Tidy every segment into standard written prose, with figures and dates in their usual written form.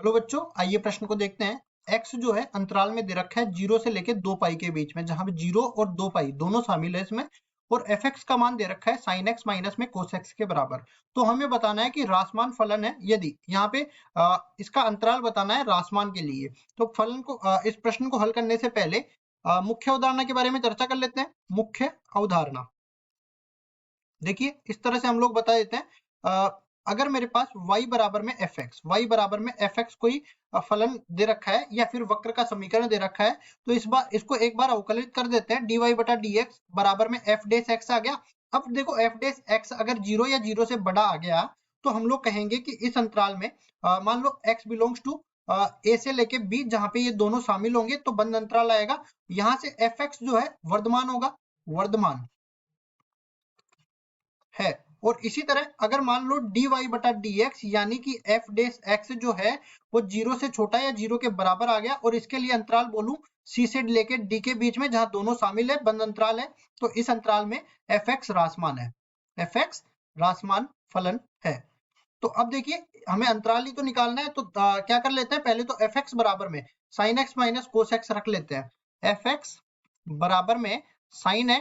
Hello बच्चों, आइए प्रश्न को देखते हैं। x जो है अंतराल में दे रखा है 0 से लेके 2 पाई के बीच में, जहां पे 0 और 2 पाई दोनों शामिल है इसमें। और fx का मान दे रखा है sin x माइनस में cos x के बराबर। तो हमें बताना है कि रासमान फलन है, यदि यहाँ पे इसका अंतराल बताना है रासमान के लिए। तो फलन को इस प्रश्न को हल करने से पहले मुख्य अवधारणा के बारे में चर्चा कर लेते हैं। मुख्य अवधारणा देखिए, इस तरह से हम लोग बता देते हैं। अगर मेरे पास y बराबर में fx कोई फलन दे रखा है या फिर वक्र का समीकरण दे रखा है, तो इसको एक बार अवकलित कर देते हैं। dy बटा dx बराबर में f डेश x आ गया। अब देखो f डेश x अगर 0 या 0 से बड़ा आ गया तो हम लोग कहेंगे कि इस अंतराल में मान लो x बिलोंग्स टू a से लेके b, जहां पे ये दोनों शामिल होंगे तो बंद अंतराल आएगा। यहाँ से fx जो है वर्धमान होगा, वर्धमान है। और इसी तरह अगर मान लो dy बटा dx यानी कि f डेश x जो है वो 0 से छोटा या 0 के बराबर आ गया, और इसके लिए अंतराल बोलूं c से लेके d के बीच में, जहां दोनों शामिल है, बंद अंतराल है। तो इस अंतराल में fx रासमान है, fx रासमान फलन है। तो अब देखिए, हमें अंतराल ही तो निकालना है, तो क्या कर लेते हैं, पहले तो fx बराबर में sin x minus cos x रख लेते हैं। fx बराबर में sin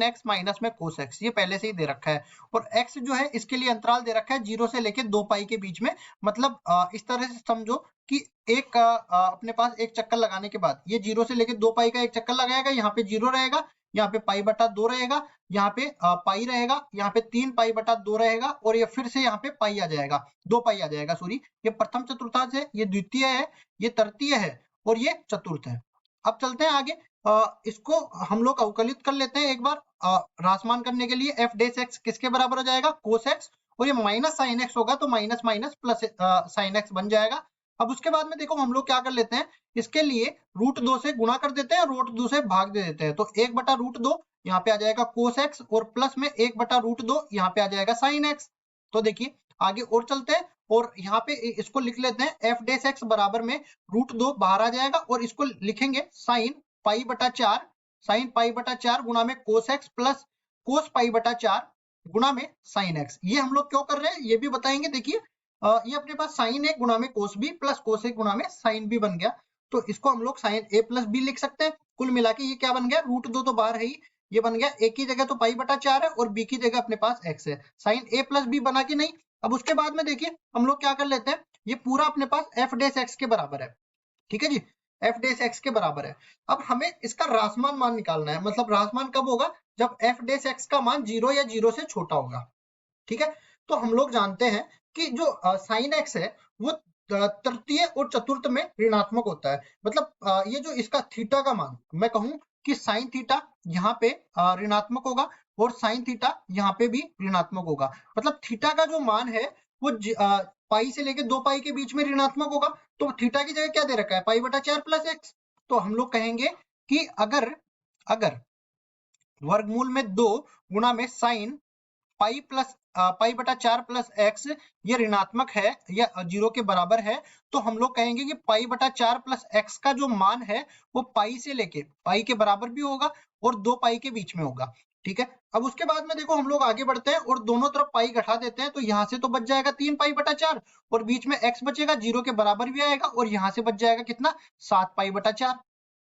x माइनस में cos x, ये पहले से ही दे रखा है। और x जो है इसके लिए अंतराल दे रखा है 0 से लेके 2 पाई के बीच में। मतलब इस तरह से समझो कि एक अपने पास एक चक्कर लगाने के बाद ये 0 से लेके 2 पाई का एक चक्कर लगाएगा, यहाँ पे 0 रहेगा, यहाँ पे पाई बटा 2 रहेगा, यहाँ पे पाई रहेगा, यहाँ पे 3 पाई बटा 2 रहेगा, और ये फिर से यहाँ पे पाई आ जाएगा, 2 पाई आ जाएगा। सॉरी, ये प्रथम चतुर्थांश है, ये द्वितीय है, ये तृतीय है, और ये चतुर्थ है। अब चलते हैं आगे। इसको हम लोग अवकलित कर लेते हैं एक बार रासमान करने के लिए। f डेश x किसके बराबर हो जाएगा, cos x, और ये माइनस sin x होगा तो minus minus plus sin x बन जाएगा। अब उसके बाद में देखो हम लोग क्या कर लेते हैं, इसके लिए √2 से गुणा कर देते हैं, √2 से भाग दे देते हैं। तो 1 बटा √2 यहाँ पे आ जाएगा cos x, और प्लस में 1 बटा √2 यहाँ पे आ जाएगा sin x। तो देखिए आगे और चलते हैं, और यहाँ पे इसको लिख लेते हैं f डेश x बराबर में √2 बाहर आ जाएगा, और इसको लिखेंगे sin पाई बटा 4 गुणा में cos x प्लस cos पाई बटा 4 गुणा में sin x। ये हम लोग क्यों कर रहे हैं ये भी बताएंगे। देखिए ये अपने पास sin a गुणा में cos b plus cos a गुणा में sin b बन गया, तो इसको हम लोग sin a प्लस b लिख सकते हैं। कुल मिला के ये क्या बन गया, √2 तो बाहर है ही, ये बन गया a की जगह तो पाई बटा 4 है, और b की जगह अपने पास x है। sin a प्लस b बना कि नहीं। अब उसके बाद में देखिए हम लोग क्या कर लेते हैं, ये पूरा अपने पास f डेश x के बराबर है, ठीक है जी, f डेश x के बराबर है। अब हमें इसका रासमान मान निकालना है। मतलब रासमान कब होगा, जब f डेश x का मान 0 या 0 से छोटा होगा, ठीक है। तो हम लोग जानते हैं कि जो sin x है वो तृतीय और चतुर्थ में ऋणात्मक होता है। मतलब ये जो इसका थीटा का मान, मैं कहूं कि sin थीटा यहाँ पे ऋणात्मक होगा, और sin थीटा यहाँ पे भी ऋणात्मक होगा। मतलब थीटा का जो मान है वो पाई से लेके 2 पाई के बीच में ऋणात्मक होगा। तो थीटा की जगह क्या दे रखा है, पाई बटा 4 प्लस एक्स। तो हम लोग कहेंगे कि अगर वर्गमूल में 2 गुणा में साइन पाई बटा 4 प्लस एक्स ये ऋणात्मक है या 0 के बराबर है, तो हम लोग कहेंगे कि पाई बटा 4 प्लस एक्स का जो मान है वो पाई से लेके पाई के बराबर भी होगा और 2 पाई के बीच में होगा, ठीक है। अब उसके बाद में देखो हम लोग आगे बढ़ते हैं और दोनों तरफ पाई घटा देते हैं, तो यहाँ से तो बच जाएगा 3 पाई बटा 4, और बीच में x बचेगा, 0 के बराबर भी आएगा, और यहाँ से बच जाएगा कितना, 7 पाई बटा 4,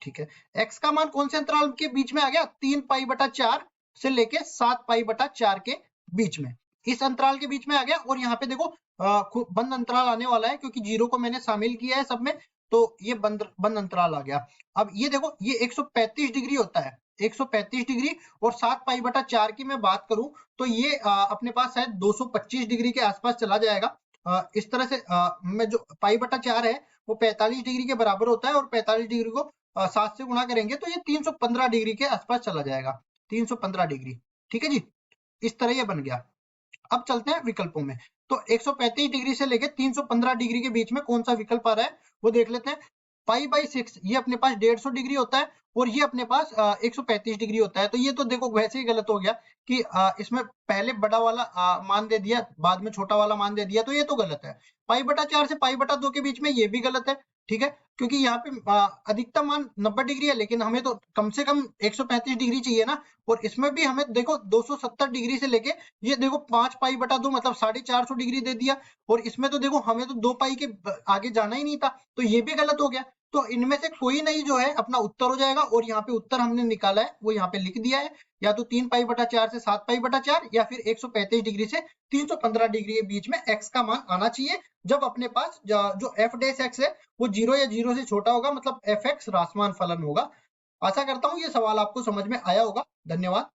ठीक है। x का मान कौन से अंतराल के बीच में आ गया, 3 पाई बटा 4 से लेके 7 पाई बटा 4 के बीच में, इस अंतराल के बीच में आ गया। और यहाँ पे देखो बंद अंतराल आने वाला है, क्योंकि 0 को मैंने शामिल किया है सब में, तो ये बंद अंतराल आ गया। अब ये देखो ये 135 डिग्री होता है, 135 डिग्री, और 7 पाई बटा 4 की मैं बात करूं तो ये अपने पास शायद 225 डिग्री के आसपास चला जाएगा। इस तरह से मैं जो पाई बटा 4 है वो 45 डिग्री के बराबर होता है, और 45 डिग्री को 7 से गुणा करेंगे तो ये 315 डिग्री के आसपास चला जाएगा, 315 डिग्री, ठीक है जी। इस तरह ये बन गया। अब चलते हैं विकल्पों में, तो 135 डिग्री से लेके 315 डिग्री के बीच में कौन सा विकल्प आ रहा है वो देख लेते हैं। पाई बाई 6 ये अपने पास 150 डिग्री होता है, और ये अपने पास 135 डिग्री होता है। तो ये तो देखो वैसे ही गलत हो गया कि इसमें पहले बड़ा वाला मान दे दिया, बाद में छोटा वाला मान दे दिया, तो ये तो गलत है। पाई बटा 4 से पाई बटा 2 के बीच में ये भी गलत है, ठीक है, क्योंकि यहाँ पे अधिकतम मान 90 डिग्री है, लेकिन हमें तो कम से कम 135 डिग्री चाहिए ना। और इसमें भी हमें देखो 270 डिग्री से लेके ये देखो 5 पाई बटा 2 मतलब 450 डिग्री दे दिया। और इसमें तो देखो हमें तो 2 पाई के आगे जाना ही नहीं था, तो ये भी गलत हो गया। तो इनमें से कोई नहीं जो है अपना उत्तर हो जाएगा। और यहाँ पे उत्तर हमने निकाला है वो यहाँ पे लिख दिया है, या तो 3 पाई बटा 4 से 7 पाई बटा 4, या फिर 135 डिग्री से 315 डिग्री के बीच में x का मान आना चाहिए, जब अपने पास जो f डैश x है वो 0 या 0 से छोटा होगा, मतलब f(x) रासमान फलन होगा। आशा करता हूँ ये सवाल आपको समझ में आया होगा। धन्यवाद।